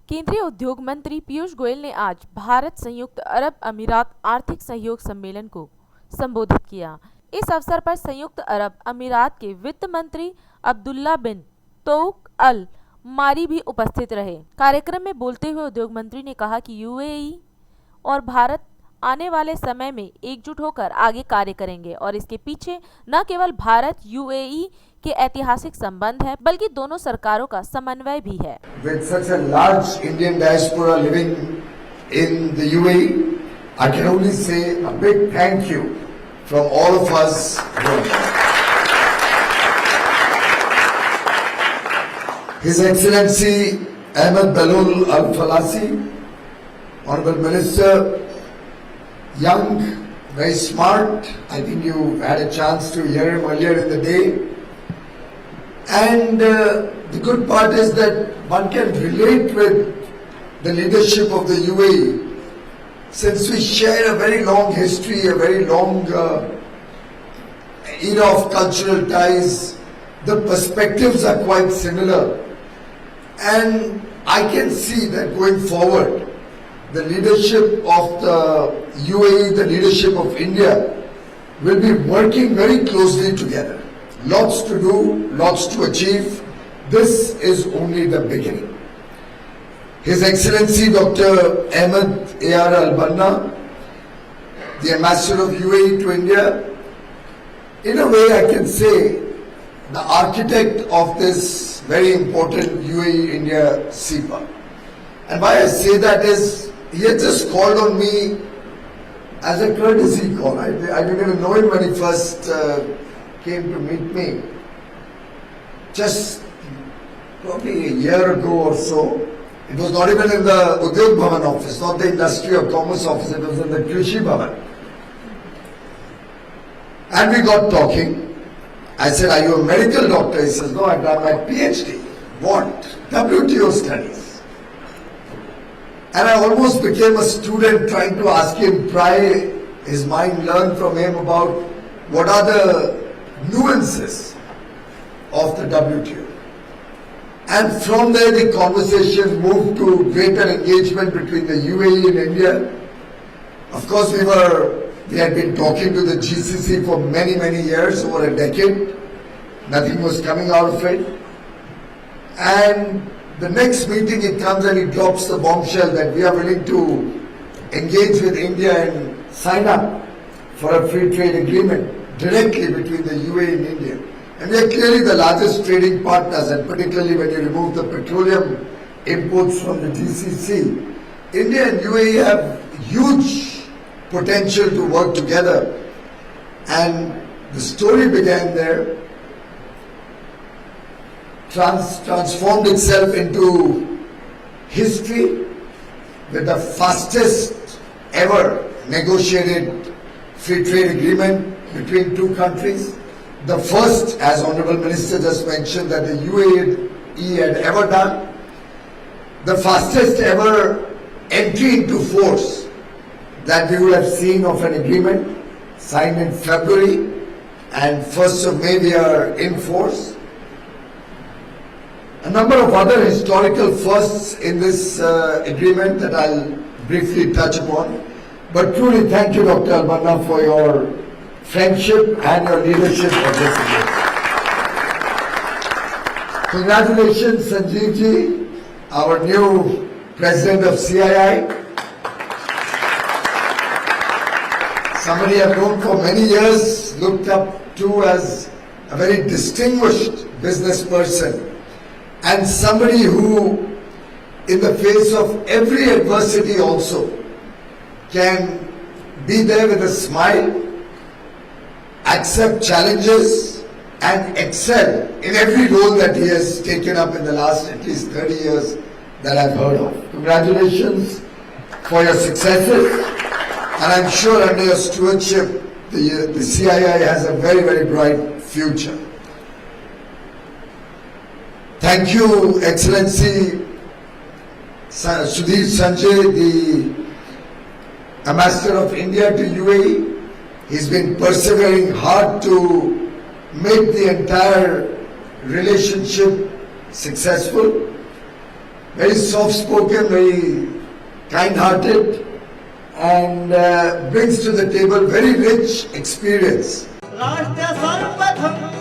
केंद्रीय उद्योग मंत्री पीयूष गोयल ने आज भारत संयुक्त अरब अमीरात आर्थिक सहयोग सम्मेलन को संबोधित किया। इस अवसर पर संयुक्त अरब अमीरात के वित्त मंत्री अब्दुल्ला बिन तौक अल मारी भी उपस्थित रहे। कार्यक्रम में बोलते हुए उद्योग मंत्री ने कहा कि यूएई और भारत आने वाले समय में एकजुट होकर आगे कार्य करेंगे और इसके पीछे न केवल भारत यूएई के ऐतिहासिक संबंध है बल्कि दोनों सरकारों का समन्वय भी है। With such a large Indian diaspora living in the UAE, I can only say a big thank you from all of us. His Excellency Ahmed Belul Al Falasi, Honorable Minister, young, very smart. I think you had a chance to hear him earlier in the day. And the good part is that one can relate with the leadership of the UAE, since we share a very long history, a very long era of cultural ties. The perspectives are quite similar, and I can see that going forward, the leadership of the UAE, the leadership of India will be working very closely together. Lots to do, lots to achieve. This is only the beginning. His Excellency Dr. Ahmed A.R. Al-Banna, the Ambassador of UAE to India, in a way I can say the architect of this very important UAE-India CEPA. And why I say that is, he had just called on me as a courtesy call. I didn't even know him when he first came to meet me. Just probably a year ago or so. It was not even in the Udyog Bhavan office, not the Industry or Commerce office, it was in the Krishi Bhavan. And we got talking. I said, "Are you a medical doctor?" He says, "No, I've done my PhD. What? WTO studies." And I almost became a student trying to ask him, pry his mind, learn from him about what are the nuances of the WTO. And from there the conversation moved to greater engagement between the UAE and India. Of course we had been talking to the GCC for many years, over a decade. Nothing was coming out of it. And the next meeting he comes and he drops the bombshell that we are willing to engage with India and sign up for a free trade agreement directly between the UAE and India. And we are clearly the largest trading partners, and particularly when you remove the petroleum imports from the GCC, India and UAE have huge potential to work together. And the story began there, transformed itself into history with the fastest ever negotiated free trade agreement between two countries. The first, as Honorable Minister just mentioned, that the UAE had ever done. The fastest ever entry into force that we would have seen of an agreement signed in February, and 1st of May we are in force. A number of other historical firsts in this agreement that I'll briefly touch upon. But truly thank you, Dr. Al-Banna, for your friendship and your leadership of this event. Congratulations, Sanjeev ji, our new president of CII. Somebody I've known for many years, looked up to as a very distinguished business person, and somebody who, in the face of every adversity also, can be there with a smile, accept challenges, and excel in every role that he has taken up in the last at least 30 years that I've heard of. Congratulations for your successes, and I'm sure under your stewardship the CII has a very bright future. Thank you, Excellency Sudhir Sanjay, the Ambassador of India to UAE. He's been persevering hard to make the entire relationship successful. very soft spoken, very kind hearted, and brings to the table very rich experience. राष्ट्र सर्वप्रथम